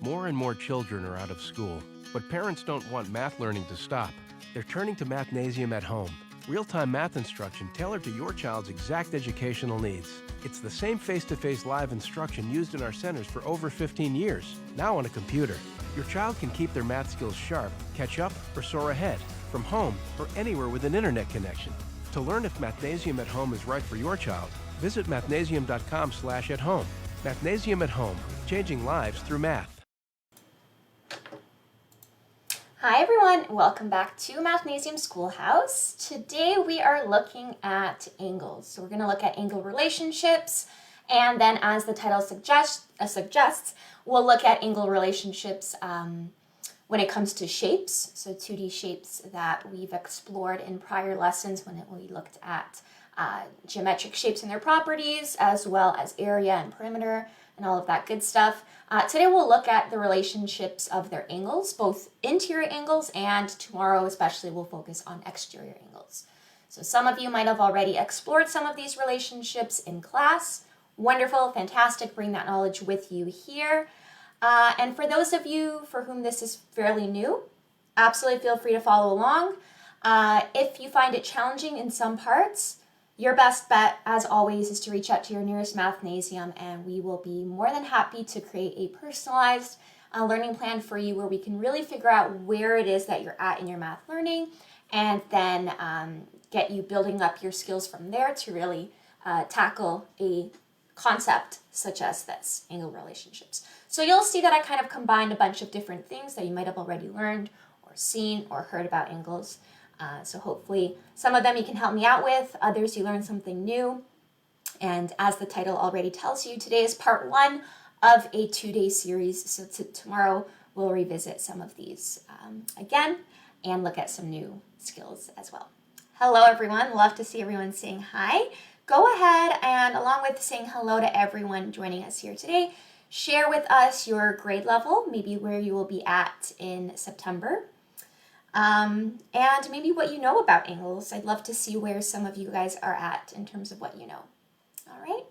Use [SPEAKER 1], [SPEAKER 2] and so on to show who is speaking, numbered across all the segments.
[SPEAKER 1] More and more children are out of school, but parents don't want math learning to stop. They're turning to Mathnasium at home, real-time math instruction tailored to your child's exact educational needs. It's the same face-to-face live instruction used in our centers for over 15 years, now on a computer. Your child can keep their math skills sharp, catch up, or soar ahead, from home or anywhere with an internet connection. To learn if Mathnasium at home is right for your child, visit mathnasium.com/at-home. Mathnasium at home, changing lives through math.
[SPEAKER 2] Hi everyone, welcome back to Mathnasium Schoolhouse. Today we are looking at angles. So we're going to look at angle relationships, and then as the title suggests, we'll look at angle relationships when it comes to shapes, so 2D shapes that we've explored in prior lessons when we looked at geometric shapes and their properties, as well as area and perimeter and all of that good stuff. Today we'll look at the relationships of their angles, both interior angles, and tomorrow especially we'll focus on exterior angles. So some of you might have already explored some of these relationships in class. Wonderful, fantastic, bring that knowledge with you here. And for those of you for whom this is fairly new, absolutely feel free to follow along. If you find it challenging in some parts, your best bet, as always, is to reach out to your nearest Mathnasium, and we will be more than happy to create a personalized learning plan for you where we can really figure out where it is that you're at in your math learning, and then get you building up your skills from there to really tackle a concept such as this, angle relationships. So you'll see that I kind of combined a bunch of different things that you might have already learned or seen or heard about angles. So hopefully some of them you can help me out with, others you learn something new. And as the title already tells you, today is part 1 of a 2-day series. So tomorrow we'll revisit some of these again and look at some new skills as well. Hello everyone, love to see everyone saying hi. Go ahead and, along with saying hello to everyone joining us here today, share with us your grade level, maybe where you will be at in September. And maybe what you know about angles. I'd love to see where some of you guys are at in terms of what you know. All right.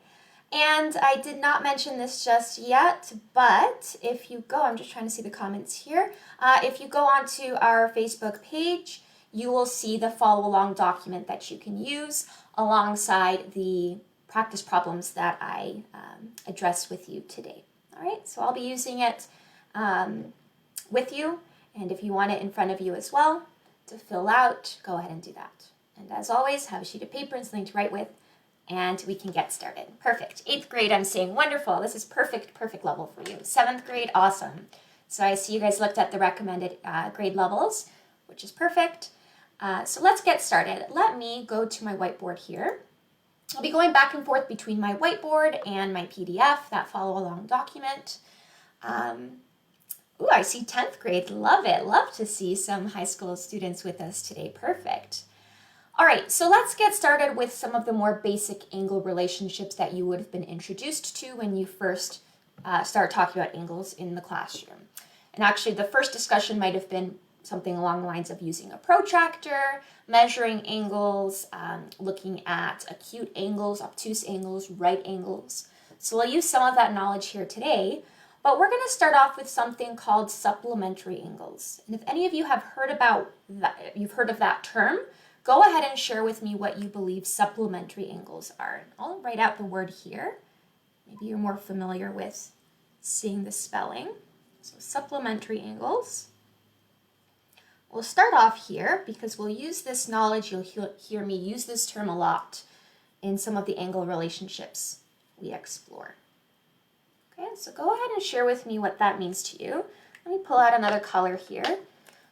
[SPEAKER 2] And I did not mention this just yet, but if you go, I'm just trying to see the comments here. If you go onto our Facebook page, you will see the follow along document that you can use alongside the practice problems that I addressed with you today. All right. So I'll be using it with you. And if you want it in front of you as well to fill out, go ahead and do that. And as always, have a sheet of paper and something to write with, and we can get started. Perfect. 8th grade, I'm saying wonderful. This is perfect level for you. 7th grade, awesome. So I see you guys looked at the recommended grade levels, which is perfect. So let's get started. Let me go to my whiteboard here. I'll be going back and forth between my whiteboard and my PDF, that follow along document. Ooh, I see 10th grade. Love it. Love to see some high school students with us today. Perfect. All right, so let's get started with some of the more basic angle relationships that you would have been introduced to when you first started talking about angles in the classroom. And actually, the first discussion might have been something along the lines of using a protractor, measuring angles, looking at acute angles, obtuse angles, right angles. So we'll use some of that knowledge here today. But we're going to start off with something called supplementary angles. And if any of you have heard about that, you've heard of that term, go ahead and share with me what you believe supplementary angles are. I'll write out the word here. Maybe you're more familiar with seeing the spelling. So supplementary angles. We'll start off here because we'll use this knowledge. You'll hear me use this term a lot in some of the angle relationships we explore. Okay, so go ahead and share with me what that means to you. Let me pull out another color here.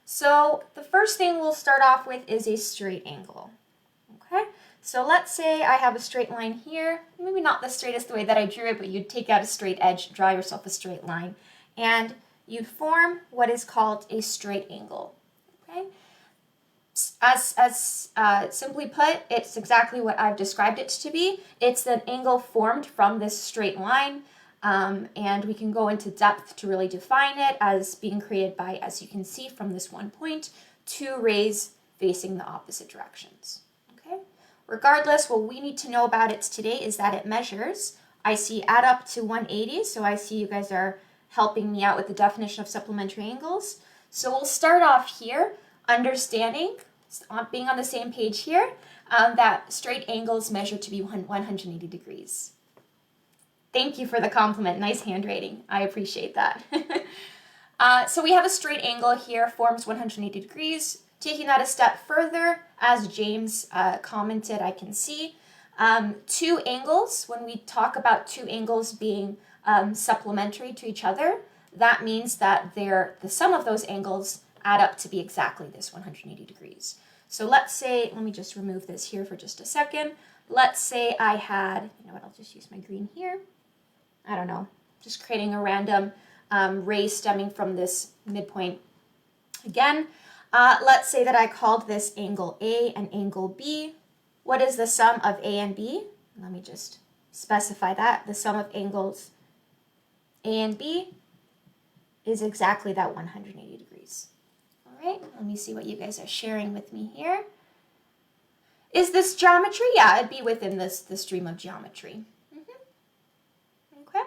[SPEAKER 2] So the first thing we'll start off with is a straight angle. Okay, so let's say I have a straight line here. Maybe not the straightest way that I drew it, but you'd take out a straight edge, draw yourself a straight line, and you'd form what is called a straight angle. Okay, as simply put, it's exactly what I've described it to be. It's an angle formed from this straight line. And we can go into depth to really define it as being created by, as you can see from this one point, 2 rays facing the opposite directions. Okay. Regardless, what we need to know about it today is that it measures. I see add up to 180, so I see you guys are helping me out with the definition of supplementary angles. So we'll start off here, understanding, being on the same page here, that straight angles measure to be 180 degrees. Thank you for the compliment. Nice handwriting. I appreciate that. So we have a straight angle here, forms 180 degrees. Taking that a step further, as James commented, I can see, two angles, when we talk about two angles being supplementary to each other, that means that the sum of those angles add up to be exactly this 180 degrees. So let's say, let me just remove this here for just a second. Let's say I had, you know what, I'll just use my green here. I don't know, just creating a random ray stemming from this midpoint. Again, let's say that I called this angle A and angle B. What is the sum of A and B? Let me just specify that. The sum of angles A and B is exactly that 180 degrees. All right, let me see what you guys are sharing with me here. Is this geometry? Yeah, it'd be within the stream of geometry. Okay.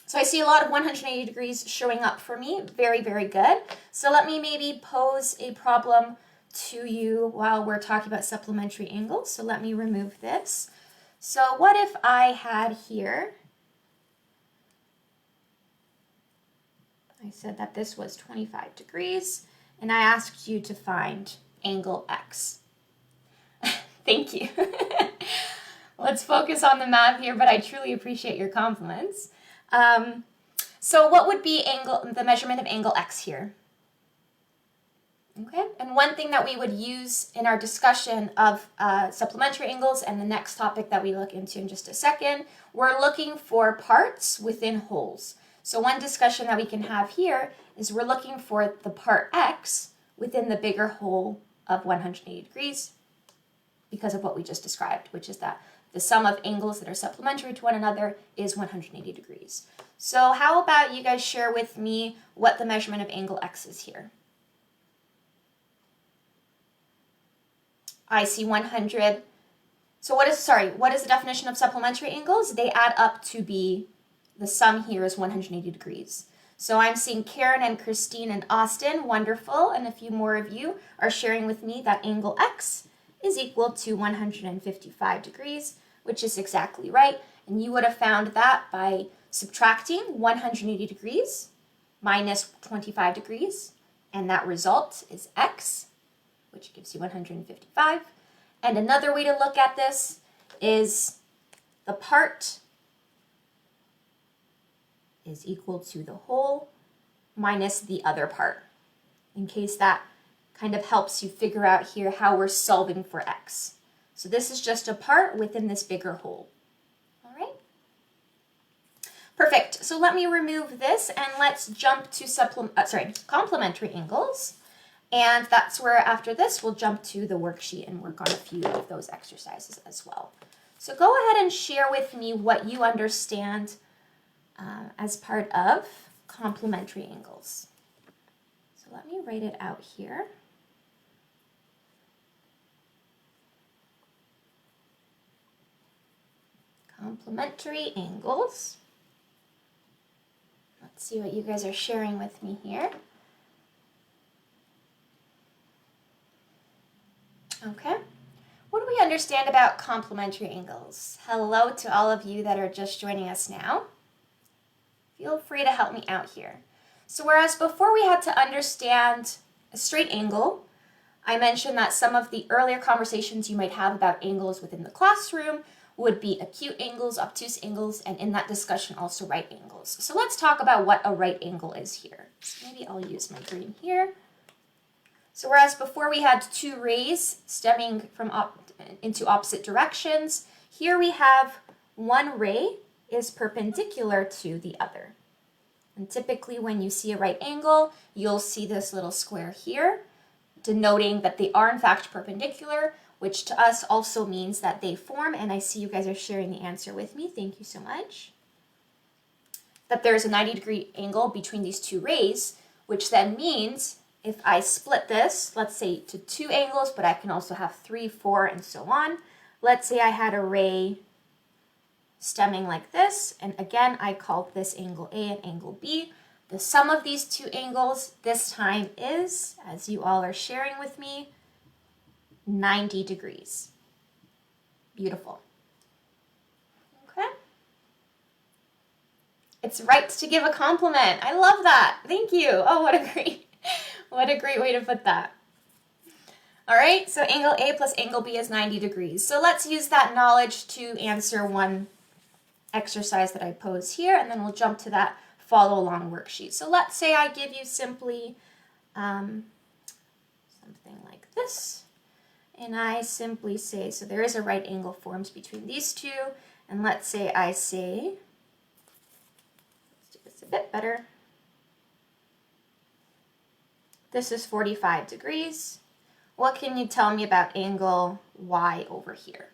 [SPEAKER 2] So I see a lot of 180 degrees showing up for me. Very, very good. So let me maybe pose a problem to you while we're talking about supplementary angles. So let me remove this. So what if I had here, I said that this was 25 degrees, and I asked you to find angle X. Thank you. Let's focus on the math here, but I truly appreciate your compliments. So what would be the measurement of angle X here? Okay, and one thing that we would use in our discussion of supplementary angles and the next topic that we look into in just a second, we're looking for parts within holes. So one discussion that we can have here is we're looking for the part X within the bigger hole of 180 degrees because of what we just described, which is that the sum of angles that are supplementary to one another is 180 degrees. So how about you guys share with me what the measurement of angle X is here? I see 100. So what is the definition of supplementary angles? They add up to be, the sum here is 180 degrees. So I'm seeing Karen and Christine and Austin, wonderful, and a few more of you are sharing with me that angle X is equal to 155 degrees, which is exactly right. And you would have found that by subtracting 180 degrees minus 25 degrees, and that result is X, which gives you 155. And another way to look at this is the part is equal to the whole minus the other part, in case that kind of helps you figure out here how we're solving for X. So this is just a part within this bigger whole. All right? Perfect. So let me remove this and let's jump to complementary angles. And that's where after this we'll jump to the worksheet and work on a few of those exercises as well. So go ahead and share with me what you understand as part of complementary angles. So let me write it out here. Complementary angles. Let's see what you guys are sharing with me here. Okay. What do we understand about complementary angles? Hello to all of you that are just joining us now. Feel free to help me out here. So whereas before we had to understand a straight angle, I mentioned that some of the earlier conversations you might have about angles within the classroom would be acute angles, obtuse angles, and in that discussion also right angles. So let's talk about what a right angle is here. Maybe I'll use my green here. So whereas before we had two rays stemming from into opposite directions, here we have one ray is perpendicular to the other. And typically when you see a right angle, you'll see this little square here, denoting that they are in fact perpendicular, which to us also means that they form, and I see you guys are sharing the answer with me, thank you so much, that there's a 90-degree angle between these two rays, which then means if I split this, let's say to two angles, but I can also have 3, 4, and so on. Let's say I had a ray stemming like this. And again, I called this angle A and angle B. The sum of these two angles this time is, as you all are sharing with me, 90 degrees. Beautiful. Okay. It's right to give a compliment. I love that. Thank you. Oh, what a great way to put that. All right, so angle A plus angle B is 90 degrees. So let's use that knowledge to answer one exercise that I pose here, and then we'll jump to that follow along worksheet. So let's say I give you simply something like this, and I simply say, so there is a right angle formed between these two, and let's say I say, let's do this a bit better, this is 45 degrees. What can you tell me about angle Y over here?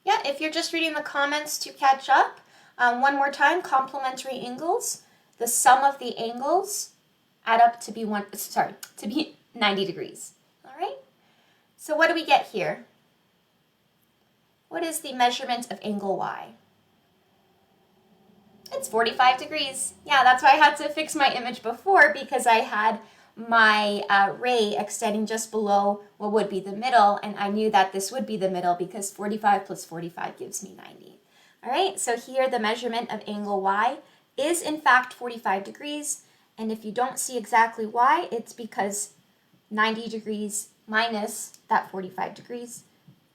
[SPEAKER 2] Yeah, if you're just reading the comments to catch up, one more time, complementary angles. The sum of the angles add up to be 90 degrees. All right. So what do we get here? What is the measurement of angle Y? It's 45 degrees. Yeah, that's why I had to fix my image before, because I had my ray extending just below what would be the middle, and I knew that this would be the middle because 45 plus 45 gives me 90. All right, so here the measurement of angle Y is in fact 45 degrees, and if you don't see exactly why, it's because 90 degrees minus that 45 degrees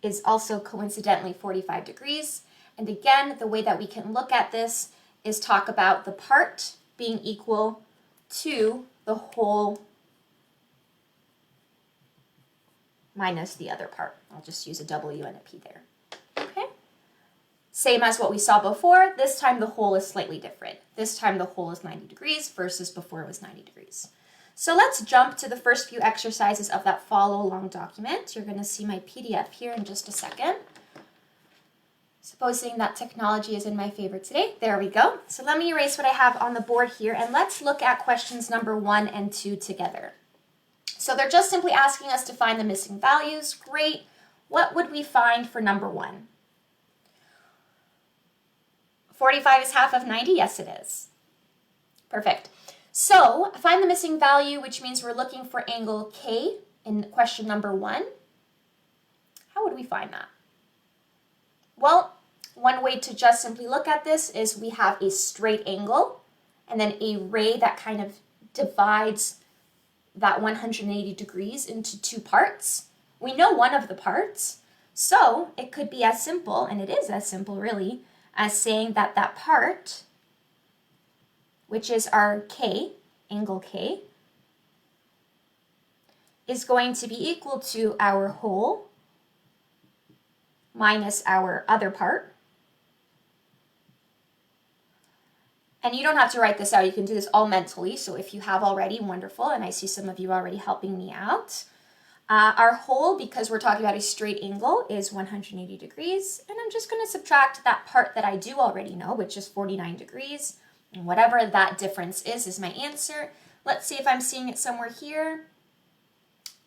[SPEAKER 2] is also coincidentally 45 degrees. And again, the way that we can look at this is talk about the part being equal to the whole minus the other part. I'll just use a W and a P there. Okay. Same as what we saw before. This time the whole is slightly different. This time the whole is 90 degrees versus before it was 90 degrees. So let's jump to the first few exercises of that follow along document. You're going to see my PDF here in just a second. Supposing that technology is in my favor today. There we go. So let me erase what I have on the board here, and let's look at questions number 1 and 2 together. So they're just simply asking us to find the missing values. Great. What would we find for number 1? 45 is half of 90? Yes, it is. Perfect. So find the missing value, which means we're looking for angle K in question number 1. How would we find that? Well, one way to just simply look at this is we have a straight angle and then a ray that kind of divides that 180 degrees into two parts. We know one of the parts, so it could be as simple, and it is as simple really, as saying that that part, which is our K, angle K, is going to be equal to our whole minus our other part. And you don't have to write this out. You can do this all mentally. So if you have already, wonderful. And I see some of you already helping me out. Our whole, because we're talking about a straight angle, is 180 degrees. And I'm just going to subtract that part that I do already know, which is 49 degrees. And whatever that difference is my answer. Let's see if I'm seeing it somewhere here.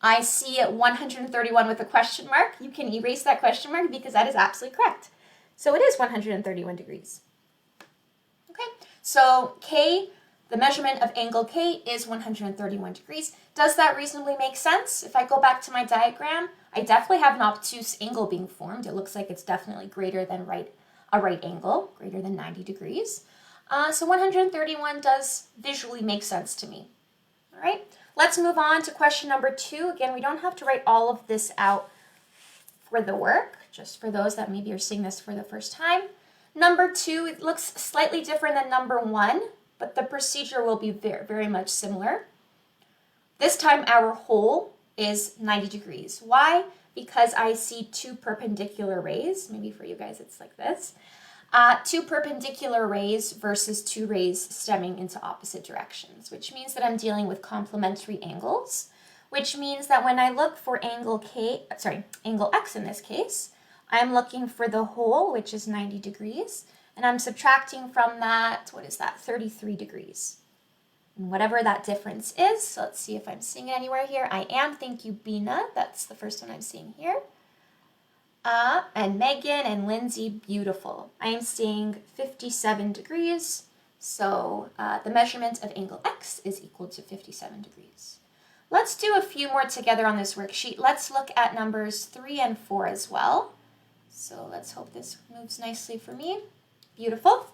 [SPEAKER 2] I see 131 with a question mark. You can erase that question mark because that is absolutely correct. So it is 131 degrees. Okay, so K, the measurement of angle K is 131 degrees. Does that reasonably make sense? If I go back to my diagram, I definitely have an obtuse angle being formed. It looks like it's definitely greater than a right angle, greater than 90 degrees. So 131 does visually make sense to me. All right. Let's move on to question number 2. Again, we don't have to write all of this out for the work, just for those that maybe are seeing this for the first time. Number 2, it looks slightly different than number 1, but the procedure will be very, very much similar. This time our whole is 90 degrees. Why? Because I see two perpendicular rays. Maybe for you guys it's like this. Two perpendicular rays versus two rays stemming into opposite directions, which means that I'm dealing with complementary angles, which means that when I look for angle X in this case, I'm looking for the whole, which is 90 degrees, and I'm subtracting from that, what is that, 33 degrees. and whatever that difference is. So let's see if I'm seeing it anywhere here. I am. Thank you, Bina. That's the first one I'm seeing here. And Megan and Lindsay, beautiful. I am seeing 57 degrees. So the measurement of angle X is equal to 57 degrees. Let's do a few more together on this worksheet. Let's look at numbers 3 and 4 as well. So let's hope this moves nicely for me. Beautiful.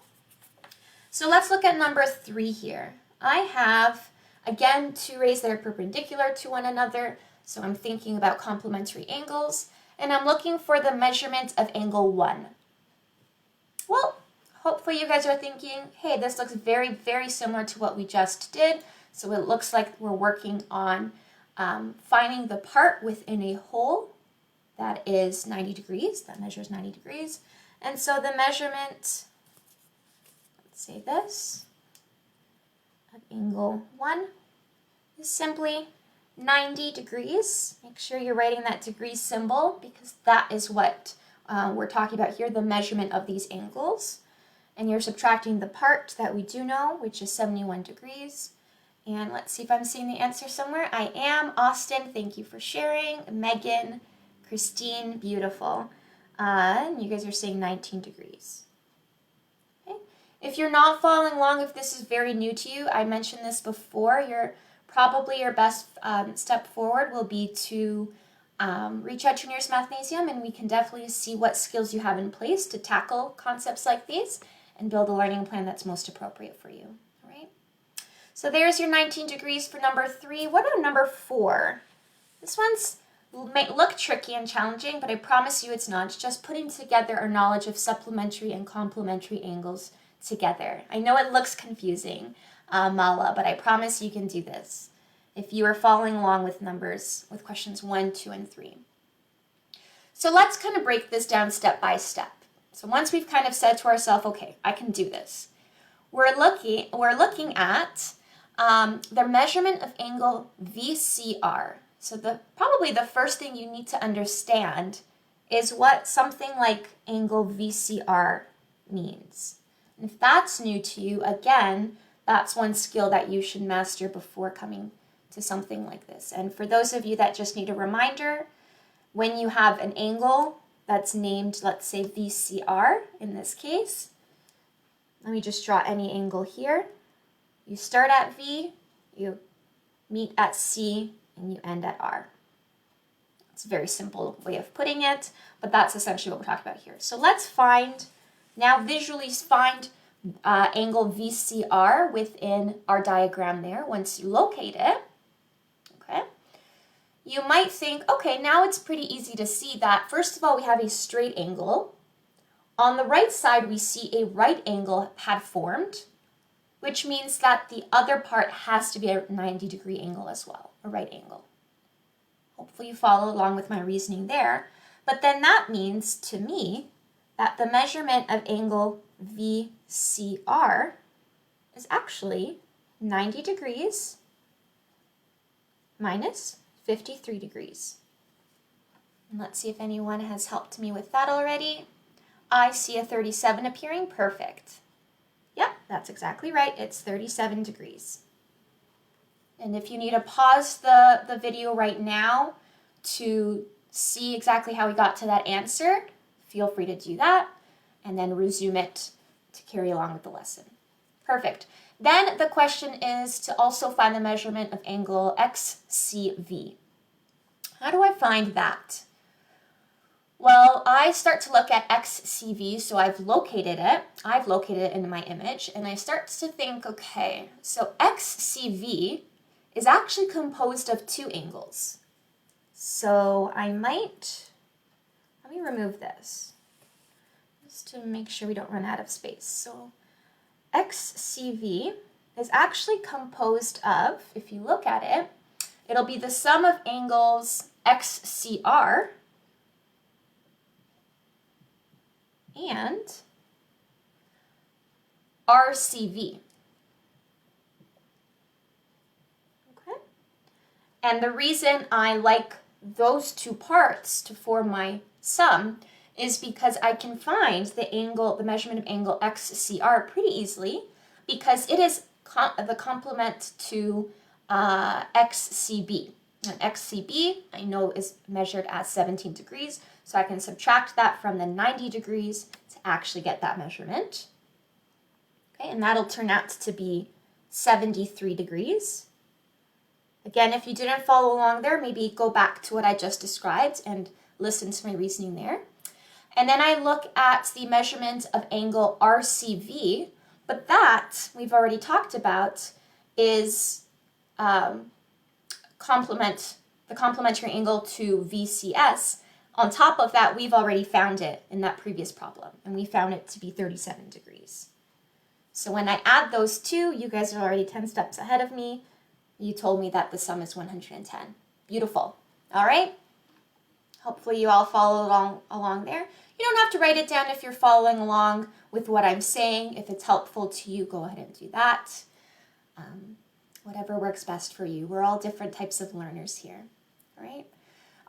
[SPEAKER 2] So let's look at number 3 here. I have, again, two rays that are perpendicular to one another. So I'm thinking about complementary angles. And I'm looking for the measurement of angle 1. Well, hopefully you guys are thinking, hey, this looks very, very similar to what we just did. So it looks like we're working on finding the part within a hole that is 90 degrees, that measures 90 degrees. And so the measurement, let's say this, of angle 1 is simply 90 degrees. Make sure you're writing that degree symbol because that is what we're talking about here, the measurement of these angles. And you're subtracting the part that we do know, which is 71 degrees. And let's see if I'm seeing the answer somewhere. I am. Austin, thank you for sharing. Megan, Christine, beautiful. And you guys are saying 19 degrees. Okay. If you're not following along, if this is very new to you, I mentioned this before, probably your best step forward will be to reach out to your nearest Mathnasium, and we can definitely see what skills you have in place to tackle concepts like these and build a learning plan that's most appropriate for you. All right. So there's your 19 degrees for number 3. What about number 4? This one's may look tricky and challenging, but I promise you it's not. It's just putting together our knowledge of supplementary and complementary angles together. I know it looks confusing, Mala, but I promise you can do this if you are following along with numbers, with questions 1, 2, and 3. So let's kind of break this down step by step. So once we've kind of said to ourselves, okay, I can do this, we're looking at the measurement of angle VCR. So probably the first thing you need to understand is what something like angle VCR means. And if that's new to you, again, that's one skill that you should master before coming to something like this. And for those of you that just need a reminder, when you have an angle that's named, let's say VCR in this case, let me just draw any angle here. You start at V, you meet at C, and you end at R. It's a very simple way of putting it, but that's essentially what we're talking about here. So let's visually find angle VCR within our diagram there. Once you locate it, okay, you might think, okay, now it's pretty easy to see that, first of all, we have a straight angle. On the right side, we see a right angle had formed, which means that the other part has to be a 90-degree angle as well, a right angle. Hopefully you follow along with my reasoning there. But then that means to me that the measurement of angle VCR is actually 90 degrees minus 53 degrees. And let's see if anyone has helped me with that already. I see a 37 appearing. Perfect. Yep, that's exactly right. It's 37 degrees. And if you need to pause the video right now to see exactly how we got to that answer, feel free to do that and then resume it to carry along with the lesson. Perfect. Then the question is to also find the measurement of angle XCV. How do I find that? Well, I start to look at XCV, so I've located it in my image, and I start to think, okay, so XCV is actually composed of two angles. So let me remove this, just to make sure we don't run out of space. So XCV is actually composed of, if you look at it, it'll be the sum of angles XCR and RCV. Okay? And the reason I like those two parts to form my sum is because I can find the measurement of angle XCR pretty easily because it is the complement to XCB. And XCB, I know, is measured as 17 degrees, so I can subtract that from the 90 degrees to actually get that measurement. Okay, and that'll turn out to be 73 degrees. Again, if you didn't follow along there, maybe go back to what I just described and listen to my reasoning there. And then I look at the measurement of angle RCV, but that, we've already talked about, is the complementary angle to VCS. On top of that, we've already found it in that previous problem, and we found it to be 37 degrees. So when I add those two, you guys are already 10 steps ahead of me. You told me that the sum is 110. Beautiful. All right? Hopefully you all follow along there. You don't have to write it down if you're following along with what I'm saying. If it's helpful to you, go ahead and do that. Whatever works best for you. We're all different types of learners here. All right?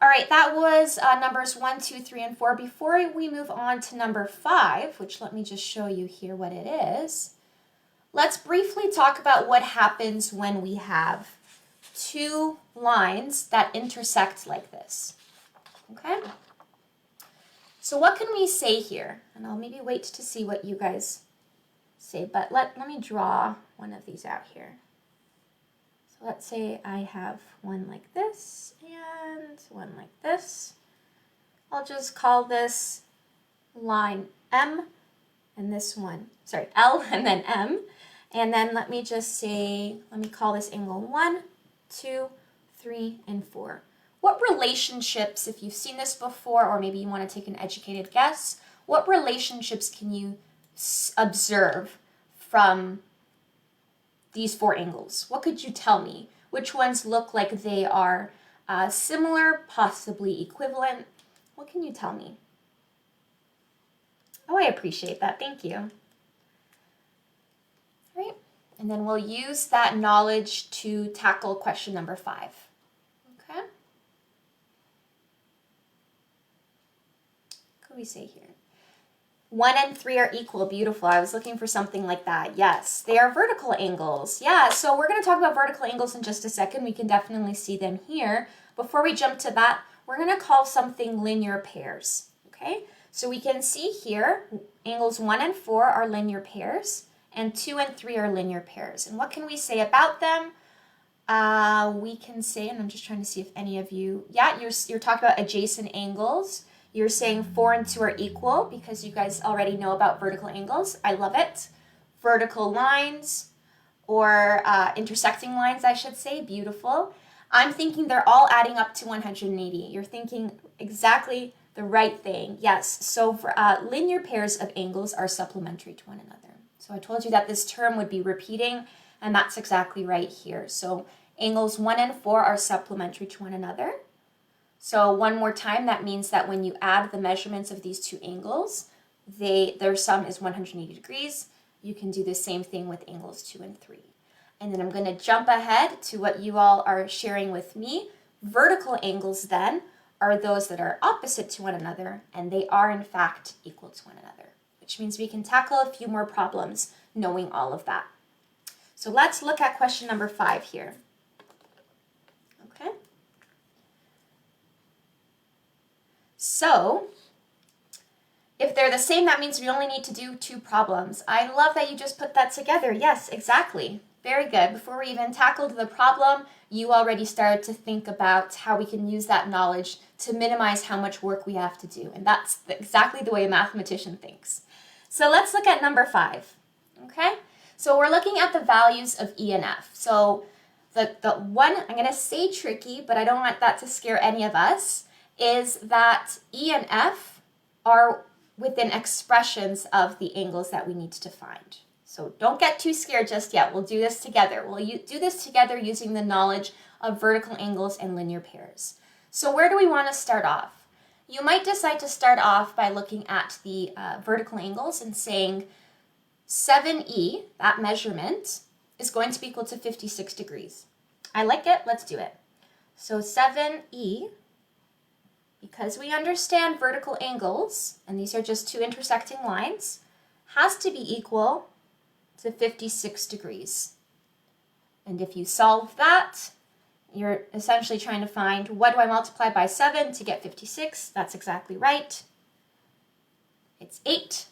[SPEAKER 2] All right, that was numbers 1, 2, 3, and 4. Before we move on to number 5, which let me just show you here what it is, let's briefly talk about what happens when we have two lines that intersect like this. Okay? So what can we say here? And I'll maybe wait to see what you guys say, but let me draw one of these out here. So let's say I have one like this and one like this. I'll just call this line M and this one, sorry, L and then M. And then let me just say, let me call this angle 1, 2, 3, and 4. What relationships, if you've seen this before, or maybe you want to take an educated guess, what relationships can you observe from these 4 angles? What could you tell me? Which ones look like they are similar, possibly equivalent? What can you tell me? Oh, I appreciate that. Thank you. All right. And then we'll use that knowledge to tackle question number 5. Okay. What could we say here? 1 and 3 are equal. Beautiful. I was looking for something like that. Yes, they are vertical angles. Yeah, so we're going to talk about vertical angles in just a second. We can definitely see them here. Before we jump to that, we're going to call something linear pairs. Okay, so we can see here angles 1 and 4 are linear pairs, and 2 and 3 are linear pairs. And what can we say about them? We can say, and I'm just trying to see if any of you, yeah, you're talking about adjacent angles. You're saying 4 and 2 are equal because you guys already know about vertical angles. I love it. Vertical lines, or intersecting lines, I should say. Beautiful. I'm thinking they're all adding up to 180. You're thinking exactly the right thing. Yes, so for linear pairs of angles are supplementary to one another. So I told you that this term would be repeating, and that's exactly right here. So angles 1 and 4 are supplementary to one another. So one more time, that means that when you add the measurements of these two angles, their sum is 180 degrees. You can do the same thing with angles 2 and 3. And then I'm going to jump ahead to what you all are sharing with me. Vertical angles then are those that are opposite to one another, and they are in fact equal to one another, which means we can tackle a few more problems knowing all of that. So let's look at question number 5 here. Okay. So if they're the same, that means we only need to do 2 problems. I love that you just put that together. Yes, exactly. Very good. Before we even tackled the problem, you already started to think about how we can use that knowledge to minimize how much work we have to do. And that's exactly the way a mathematician thinks. So let's look at number 5. Okay? So we're looking at the values of E and F. So the one, I'm going to say tricky, but I don't want that to scare any of us, is that E and F are within expressions of the angles that we need to find. So don't get too scared just yet. We'll do this together. We'll do this together using the knowledge of vertical angles and linear pairs. So where do we want to start off? You might decide to start off by looking at the vertical angles and saying 7E, that measurement, is going to be equal to 56 degrees. I like it. Let's do it. So 7E, because we understand vertical angles, and these are just 2 intersecting lines, has to be equal to 56 degrees. And if you solve that, you're essentially trying to find what do I multiply by 7 to get 56. That's exactly right. It's 8.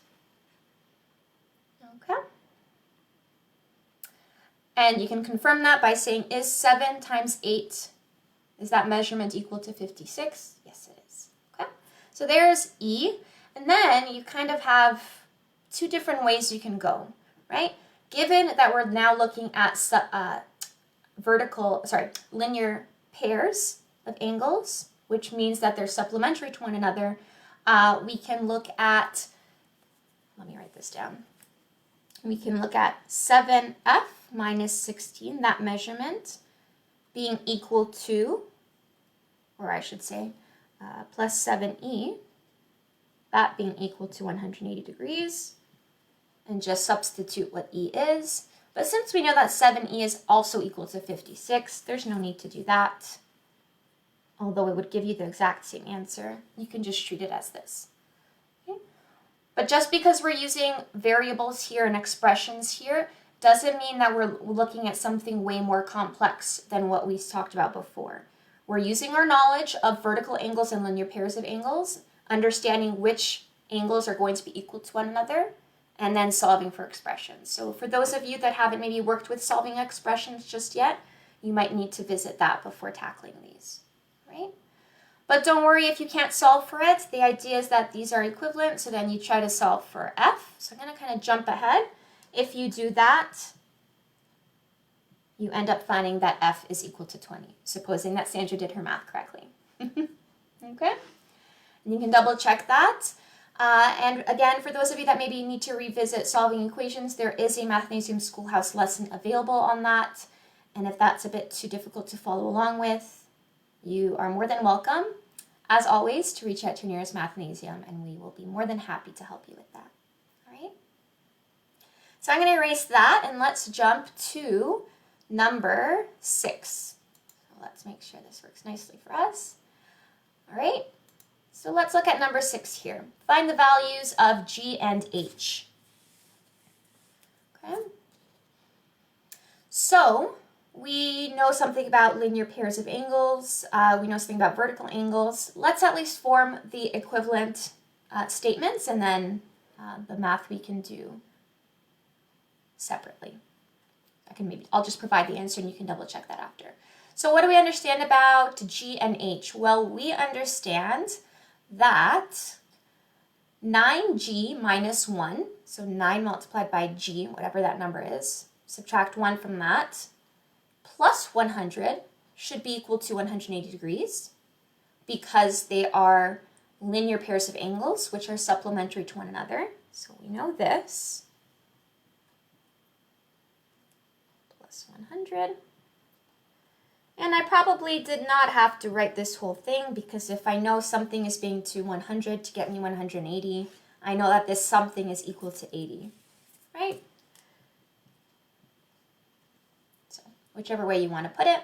[SPEAKER 2] Okay. And you can confirm that by saying, is 7 times 8, is that measurement equal to 56? Yes, it is. Okay. So there's E. And then you kind of have two different ways you can go, right? Given that we're now looking at linear pairs of angles, which means that they're supplementary to one another, we can look at, let me write this down. We can look at 7f minus 16, that measurement, being equal to, or I should say, plus 7e, that being equal to 180 degrees, and just substitute what e is. But since we know that 7e is also equal to 56, there's no need to do that. Although it would give you the exact same answer, you can just treat it as this. Okay? But just because we're using variables here and expressions here, doesn't mean that we're looking at something way more complex than what we talked about before. We're using our knowledge of vertical angles and linear pairs of angles, understanding which angles are going to be equal to one another, and then solving for expressions. So for those of you that haven't maybe worked with solving expressions just yet, you might need to visit that before tackling these, right? But don't worry if you can't solve for it. The idea is that these are equivalent, so then you try to solve for f. So I'm going to kind of jump ahead. If you do that, you end up finding that f is equal to 20, supposing that Sandra did her math correctly. Okay? And you can double check that. And again, for those of you that maybe need to revisit solving equations, there is a Mathnasium Schoolhouse lesson available on that. And if that's a bit too difficult to follow along with, you are more than welcome, as always, to reach out to your nearest Mathnasium, and we will be more than happy to help you with that. All right? So I'm going to erase that, and let's jump to number 6. So let's make sure this works nicely for us. All right? So let's look at number 6 here. Find the values of G and H. Okay. So we know something about linear pairs of angles. We know something about vertical angles. Let's at least form the equivalent statements, and then the math we can do separately. I'll just provide the answer and you can double check that after. So what do we understand about G and H? Well, we understand that 9g minus 1, so 9 multiplied by g, whatever that number is, subtract 1 from that, plus 100 should be equal to 180 degrees because they are linear pairs of angles, which are supplementary to one another. So we know this. Plus 100. And I probably did not have to write this whole thing because if I know something is being to 100 to get me 180, I know that this something is equal to 80, right? So whichever way you want to put it,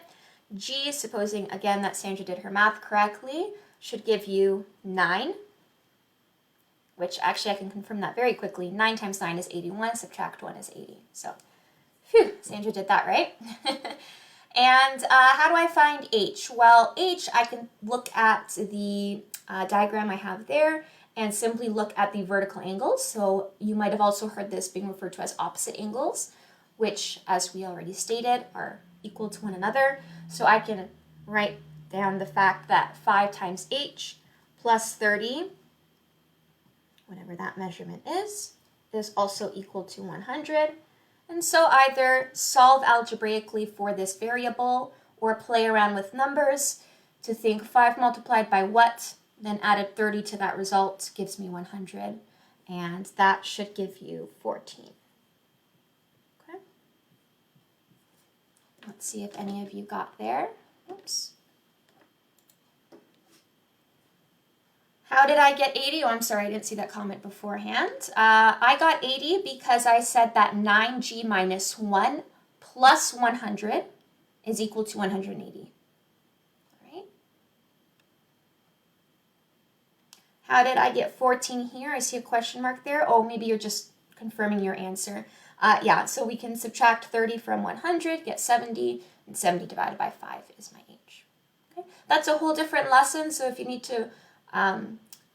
[SPEAKER 2] G, supposing again that Sandra did her math correctly, should give you 9, which actually I can confirm that very quickly. 9 times 9 is 81, subtract 1 is 80. So, phew, Sandra did that right. And how do I find H? Well, H, I can look at the diagram I have there and simply look at the vertical angles. So you might have also heard this being referred to as opposite angles, which, as we already stated, are equal to one another. So I can write down the fact that 5 times H plus 30, whatever that measurement is also equal to 100. And so either solve algebraically for this variable or play around with numbers to think 5 multiplied by what, then added 30 to that result gives me 100. And that should give you 14. Okay. Let's see if any of you got there. Oops. How did I get 80? Oh, I'm sorry, I didn't see that comment beforehand. I got 80 because I said that 9g minus 1 plus 100 is equal to 180. All right. How did I get 14 here? I see a question mark there. Oh, maybe you're just confirming your answer. Yeah, so we can subtract 30 from 100, get 70, and 70 divided by 5 is my h. Okay? That's a whole different lesson, so if you need to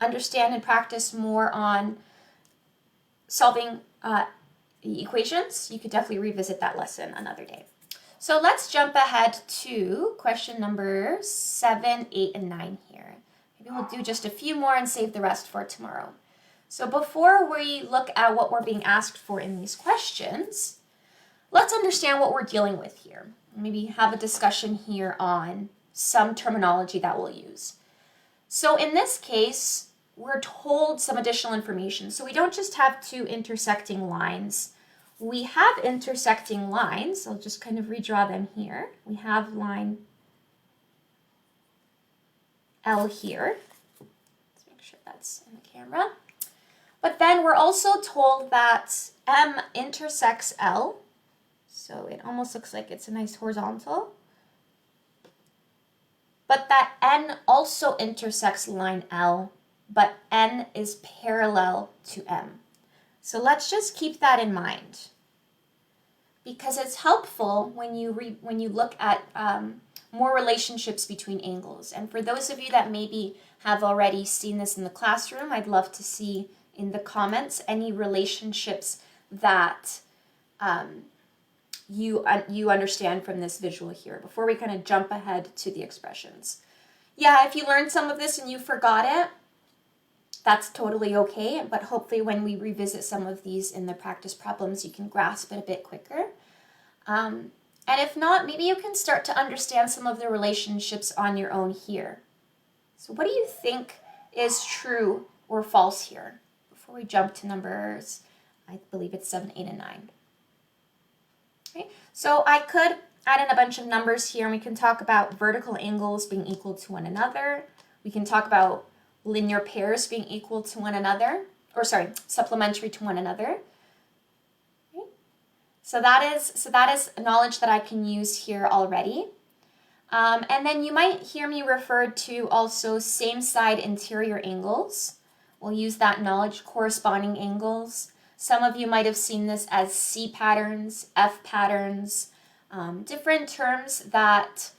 [SPEAKER 2] understand and practice more on solving equations, you could definitely revisit that lesson another day. So let's jump ahead to question number 7, 8, and 9 here. Maybe we'll do just a few more and save the rest for tomorrow. So before we look at what we're being asked for in these questions, let's understand what we're dealing with here. Maybe have a discussion here on some terminology that we'll use. So in this case, we're told some additional information. So we don't just have two intersecting lines. We have intersecting lines. I'll just kind of redraw them here. We have line L here. Let's make sure that's in the camera. But then we're also told that M intersects L. So it almost looks like it's a nice horizontal. But that N also intersects line L, but N is parallel to M. So let's just keep that in mind, because it's helpful when you look at more relationships between angles. And for those of you that maybe have already seen this in the classroom, I'd love to see in the comments any relationships that you understand from this visual here before we kind of jump ahead to the expressions. Yeah, if you learned some of this and you forgot it, that's totally okay, but hopefully when we revisit some of these in the practice problems, you can grasp it a bit quicker. And if not, maybe you can start to understand some of the relationships on your own here. So what do you think is true or false here? Before we jump to numbers, I believe it's 7, 8, and 9. Okay, so I could add in a bunch of numbers here, and we can talk about vertical angles being equal to one another. We can talk about linear pairs being equal to one another, or sorry, supplementary to one another. Okay. So that is knowledge that I can use here already. And then you might hear me refer to also same side interior angles. We'll use that knowledge, corresponding angles. Some of you might have seen this as C patterns, F patterns, different terms that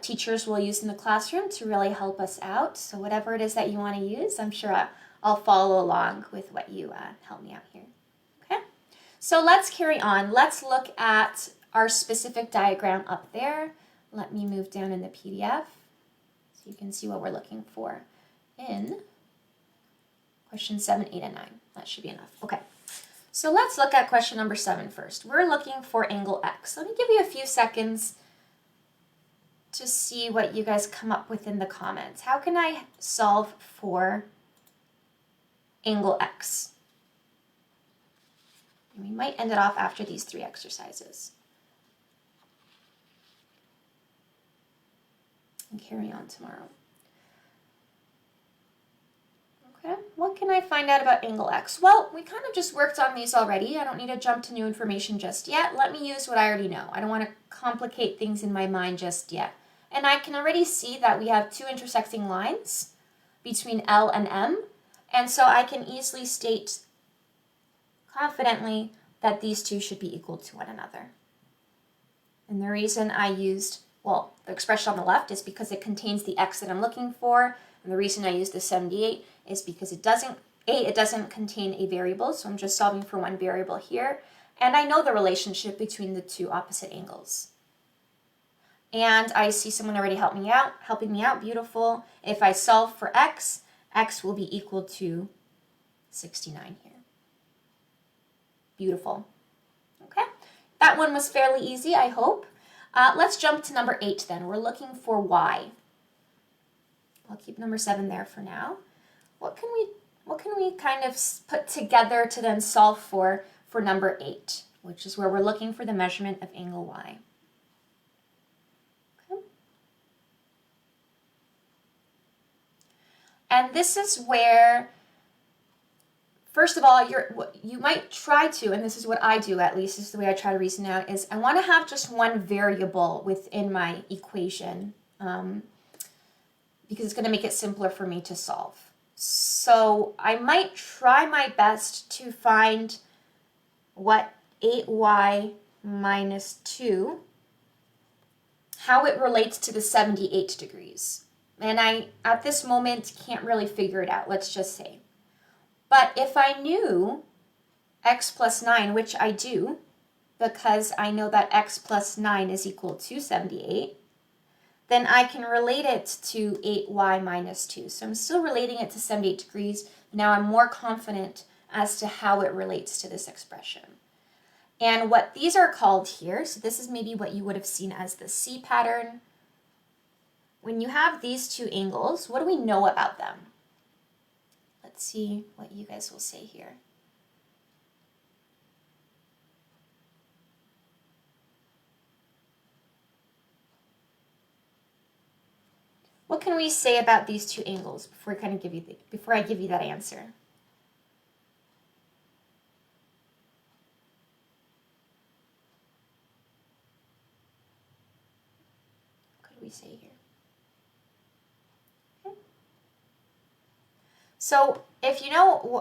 [SPEAKER 2] teachers will use in the classroom to really help us out. So whatever it is that you want to use, I'm sure I'll follow along with what you help me out here. Okay, so let's carry on. Let's look at our specific diagram up there. Let me move down in the PDF so you can see what we're looking for in question 7, 8, and 9. That should be enough. Okay, so let's look at question number 7 first. We're looking for angle X. Let me give you a few seconds to see what you guys come up with in the comments. How can I solve for angle X? And we might end it off after these 3 exercises. And carry on tomorrow. Okay, what can I find out about angle X? Well, we kind of just worked on these already. I don't need to jump to new information just yet. Let me use what I already know. I don't want to complicate things in my mind just yet. And I can already see that we have 2 intersecting lines between L and M. And so I can easily state confidently that these 2 should be equal to one another. And the reason I used, well, the expression on the left is because it contains the X that I'm looking for. And the reason I used the 78 is because it doesn't contain a variable, so I'm just solving for one variable here. And I know the relationship between the 2 opposite angles. And I see someone already helping me out, beautiful. If I solve for X, X will be equal to 69 here. Beautiful. Okay, that one was fairly easy, I hope. Let's jump to number 8 then. We're looking for Y. I'll keep number 7 there for now. What can we kind of put together to then solve for number 8, which is where we're looking for the measurement of angle Y? Okay. And this is where, first of all, you might try to, and this is what I do at least, this is the way I try to reason out, is I want to have just one variable within my equation because it's going to make it simpler for me to solve. So I might try my best to find what 8y minus 2, how it relates to the 78 degrees. And I, at this moment, can't really figure it out, let's just say. But if I knew x plus 9, which I do, because I know that x plus 9 is equal to 78, then I can relate it to 8y minus 2. So I'm still relating it to 78 degrees. Now I'm more confident as to how it relates to this expression. And what these are called here, so this is maybe what you would have seen as the C pattern. When you have these two angles, what do we know about them? Let's see what you guys will say here. What can we say about these two angles before I give you that answer? What could we say here? Okay. So if you know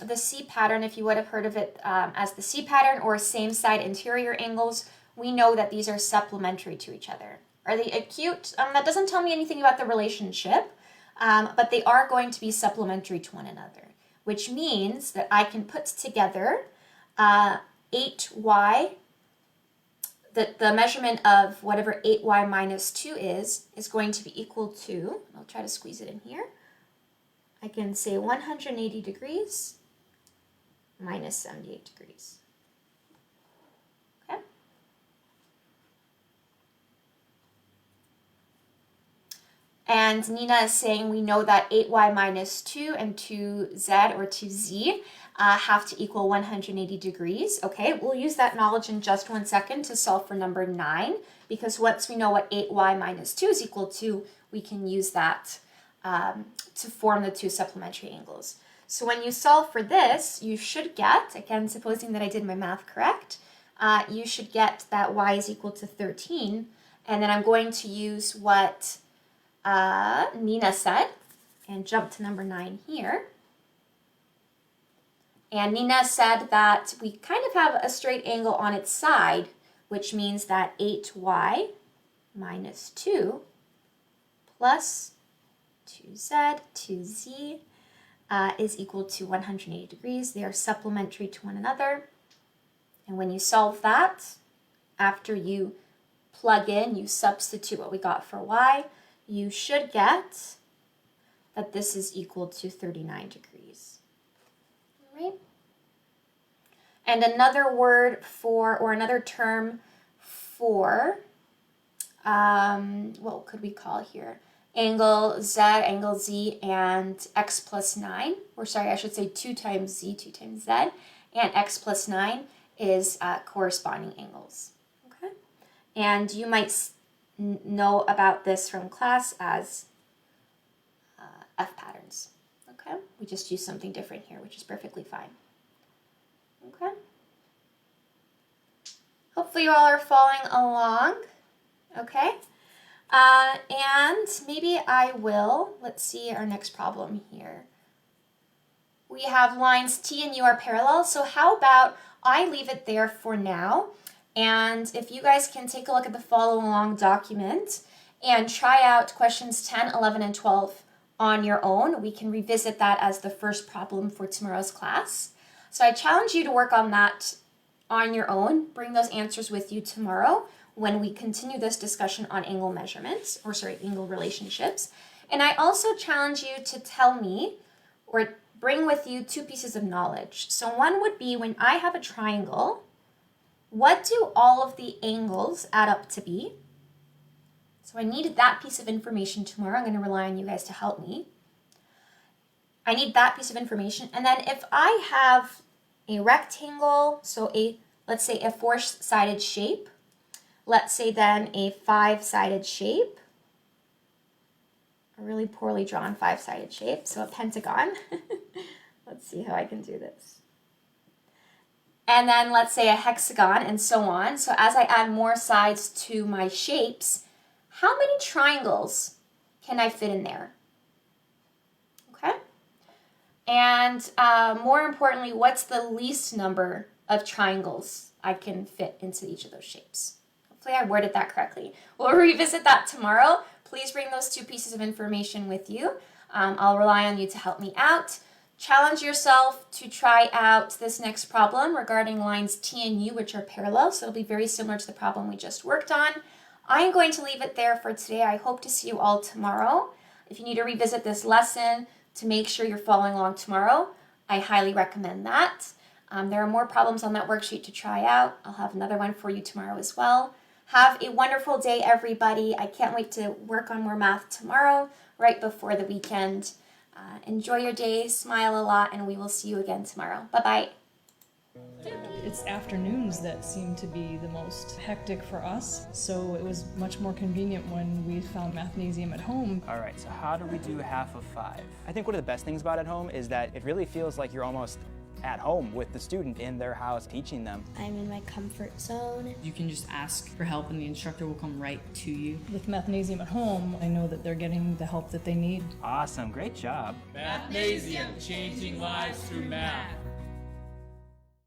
[SPEAKER 2] the C pattern, if you would have heard of it as the C pattern or same side interior angles, we know that these are supplementary to each other. Are they acute? That doesn't tell me anything about the relationship, but they are going to be supplementary to one another, which means that I can put together 8y, the measurement of whatever 8y minus 2 is going to be equal to, I'll try to squeeze it in here, I can say 180 degrees minus 78 degrees. Okay? And Nina is saying we know that 8y minus 2 and 2z or 2z have to equal 180 degrees. Okay, we'll use that knowledge in just 1 second to solve for number 9, because once we know what 8y minus 2 is equal to, we can use that to form the two supplementary angles. So when you solve for this, you should get, again, supposing that I did my math correct, you should get that y is equal to 13. And then I'm going to use what Nina said and jump to number 9 here. And Nina said that we kind of have a straight angle on its side, which means that 8y minus 2 plus 2z, 2z is equal to 180 degrees. They are supplementary to one another. And when you solve that, after you plug in, you substitute what we got for y, you should get that this is equal to 39 degrees. All right? And another word for, or another term for, what could we call here? Angle z, angle z, and x plus 9, or sorry, I should say 2 times z, 2 times z, and x plus 9 is corresponding angles. Okay? And you might know about this from class as F patterns. Okay? We just use something different here, which is perfectly fine. Okay? Hopefully you all are following along. Okay? And maybe I will, let's see our next problem here. We have lines T and U are parallel, so how about I leave it there for now, and if you guys can take a look at the follow along document and try out questions 10, 11, and 12 on your own, we can revisit that as the first problem for tomorrow's class. So I challenge you to work on that on your own, bring those answers with you tomorrow when we continue this discussion on angle measurements, or sorry, angle relationships. And I also challenge you to tell me or bring with you 2 pieces of knowledge. So one would be, when I have a triangle, what do all of the angles add up to be? So I needed that piece of information tomorrow. I'm going to rely on you guys to help me. I need that piece of information. And then if I have a rectangle, so let's say a 4-sided shape, let's say then a 5-sided shape, a really poorly drawn 5-sided shape, so a pentagon. Let's see how I can do this. And then let's say a hexagon, and so on. So as I add more sides to my shapes, how many triangles can I fit in there? Okay. And more importantly, what's the least number of triangles I can fit into each of those shapes. Hopefully I worded that correctly. We'll revisit that tomorrow. Please bring those 2 pieces of information with you. I'll rely on you to help me out. Challenge yourself to try out this next problem regarding lines T and U, which are parallel, so it'll be very similar to the problem we just worked on. I'm going to leave it there for today. I hope to see you all tomorrow. If you need to revisit this lesson to make sure you're following along tomorrow, I highly recommend that. There are more problems on that worksheet to try out. I'll have another one for you tomorrow as well. Have a wonderful day, everybody. I can't wait to work on more math tomorrow, right before the weekend. Enjoy your day, smile a lot, and we will see you again tomorrow. Bye-bye.
[SPEAKER 3] It's afternoons that seem to be the most hectic for us, so it was much more convenient when we found Mathnasium at home.
[SPEAKER 4] All right, so how do we do half of 5? I think one of the best things about at home is that it really feels like you're almost at home with the student in their house teaching them.
[SPEAKER 5] I'm in my comfort zone.
[SPEAKER 6] You can just ask for help and the instructor will come right to you.
[SPEAKER 3] With Mathnasium at home, I know that they're getting the help that they need.
[SPEAKER 4] Awesome, great job.
[SPEAKER 7] Mathnasium, changing lives through math.